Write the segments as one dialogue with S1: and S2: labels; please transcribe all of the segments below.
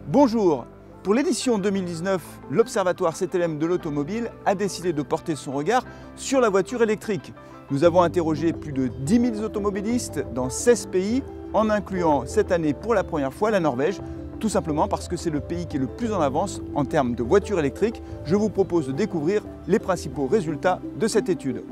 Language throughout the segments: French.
S1: Bonjour. Pour l'édition 2019, l'Observatoire CTLM de l'automobile a décidé de porter son regard sur la voiture électrique. Nous avons interrogé plus de 10 000 automobilistes dans 16 pays, en incluant cette année pour la première fois la Norvège, tout simplement parce que c'est le pays qui est le plus en avance en termes de voitures électriques. Je vous propose de découvrir les principaux résultats de cette étude.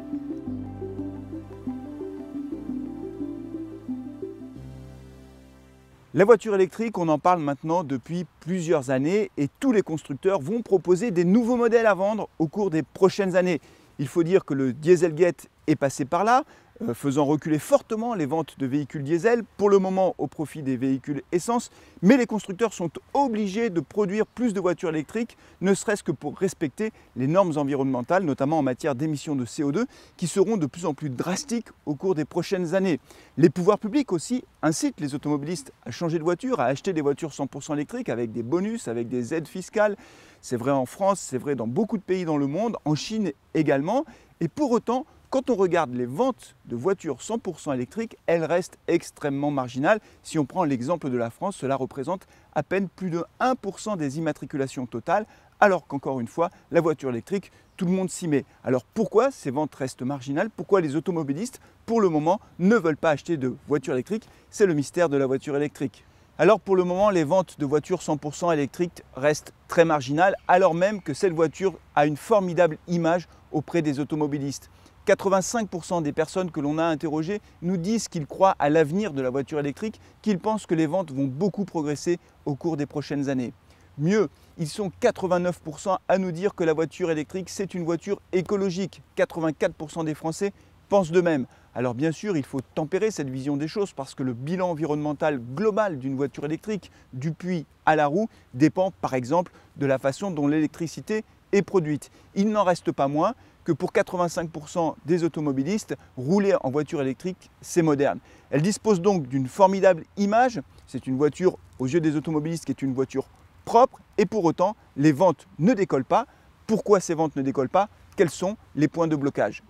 S1: La voiture électrique, on en parle maintenant depuis plusieurs années et tous les constructeurs vont proposer des nouveaux modèles à vendre au cours des prochaines années. Il faut dire que le Dieselgate est passé par là, faisant reculer fortement les ventes de véhicules diesel, pour le moment au profit des véhicules essence, mais les constructeurs sont obligés de produire plus de voitures électriques, ne serait-ce que pour respecter les normes environnementales, notamment en matière d'émissions de CO2, qui seront de plus en plus drastiques au cours des prochaines années. Les pouvoirs publics aussi incitent les automobilistes à changer de voiture, à acheter des voitures 100% électriques avec des bonus, avec des aides fiscales. C'est vrai en France, c'est vrai dans beaucoup de pays dans le monde, en Chine également, et pour autant, quand on regarde les ventes de voitures 100% électriques, elles restent extrêmement marginales. Si on prend l'exemple de la France, cela représente à peine plus de 1% des immatriculations totales, alors qu'encore une fois, la voiture électrique, tout le monde s'y met. Alors pourquoi ces ventes restent marginales? Pourquoi les automobilistes, pour le moment, ne veulent pas acheter de voitures électriques? C'est le mystère de la voiture électrique. Alors pour le moment, les ventes de voitures 100% électriques restent très marginales, alors même que cette voiture a une formidable image auprès des automobilistes. 85% des personnes que l'on a interrogées nous disent qu'ils croient à l'avenir de la voiture électrique, qu'ils pensent que les ventes vont beaucoup progresser au cours des prochaines années. Mieux, ils sont 89% à nous dire que la voiture électrique, c'est une voiture écologique. 84% des Français pensent de même. Alors bien sûr, il faut tempérer cette vision des choses parce que le bilan environnemental global d'une voiture électrique, du puits à la roue, dépend par exemple de la façon dont l'électricité est produite. Il n'en reste pas moins que pour 85% des automobilistes, rouler en voiture électrique, c'est moderne. Elle dispose donc d'une formidable image. C'est une voiture, aux yeux des automobilistes, qui est une voiture propre et pour autant, les ventes ne décollent pas. Pourquoi ces ventes ne décollent pas? Quels sont les points de blocage?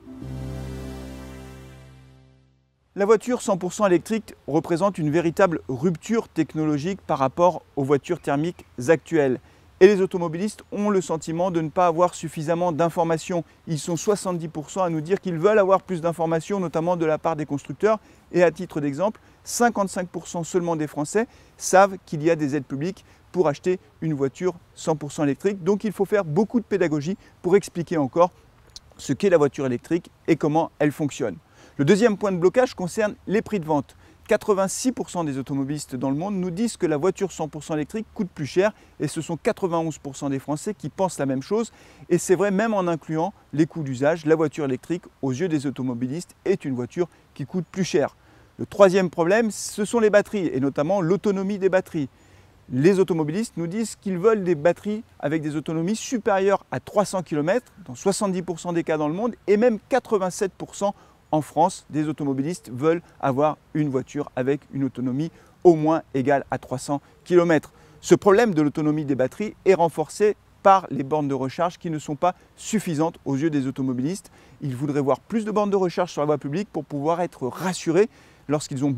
S1: La voiture 100% électrique représente une véritable rupture technologique par rapport aux voitures thermiques actuelles. Et les automobilistes ont le sentiment de ne pas avoir suffisamment d'informations. Ils sont 70% à nous dire qu'ils veulent avoir plus d'informations, notamment de la part des constructeurs. Et à titre d'exemple, 55% seulement des Français savent qu'il y a des aides publiques pour acheter une voiture 100% électrique. Donc il faut faire beaucoup de pédagogie pour expliquer encore ce qu'est la voiture électrique et comment elle fonctionne. Le deuxième point de blocage concerne les prix de vente. 86% des automobilistes dans le monde nous disent que la voiture 100% électrique coûte plus cher et ce sont 91% des Français qui pensent la même chose. Et c'est vrai même en incluant les coûts d'usage, la voiture électrique aux yeux des automobilistes est une voiture qui coûte plus cher. Le troisième problème, ce sont les batteries et notamment l'autonomie des batteries. Les automobilistes nous disent qu'ils veulent des batteries avec des autonomies supérieures à 300 km dans 70% des cas dans le monde et même 87% en France, des automobilistes veulent avoir une voiture avec une autonomie au moins égale à 300 km. Ce problème de l'autonomie des batteries est renforcé par les bornes de recharge qui ne sont pas suffisantes aux yeux des automobilistes. Ils voudraient voir plus de bornes de recharge sur la voie publique pour pouvoir être rassurés lorsqu'ils auront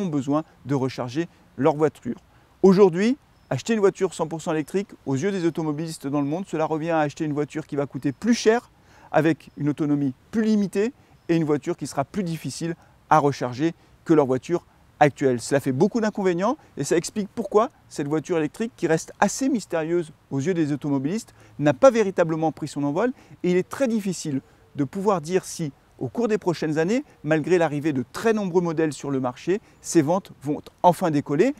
S1: besoin de recharger leur voiture. Aujourd'hui, acheter une voiture 100% électrique, aux yeux des automobilistes dans le monde, cela revient à acheter une voiture qui va coûter plus cher, avec une autonomie plus limitée, et une voiture qui sera plus difficile à recharger que leur voiture actuelle. Cela fait beaucoup d'inconvénients et ça explique pourquoi cette voiture électrique, qui reste assez mystérieuse aux yeux des automobilistes, n'a pas véritablement pris son envol et il est très difficile de pouvoir dire si, au cours des prochaines années, malgré l'arrivée de très nombreux modèles sur le marché, ces ventes vont enfin décoller.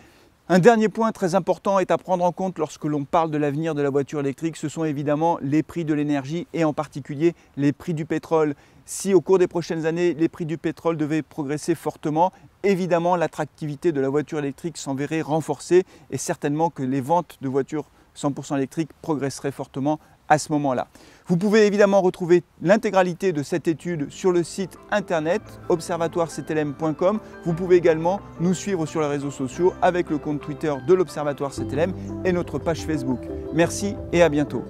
S1: Un dernier point très important est à prendre en compte lorsque l'on parle de l'avenir de la voiture électrique, ce sont évidemment les prix de l'énergie et en particulier les prix du pétrole. Si au cours des prochaines années, les prix du pétrole devaient progresser fortement, évidemment l'attractivité de la voiture électrique s'en verrait renforcée et certainement que les ventes de voitures 100% électriques progresseraient fortement à ce moment-là. Vous pouvez évidemment retrouver l'intégralité de cette étude sur le site internet observatoirectlm.com. Vous pouvez également nous suivre sur les réseaux sociaux avec le compte Twitter de l'Observatoire CTLM et notre page Facebook. Merci et à bientôt.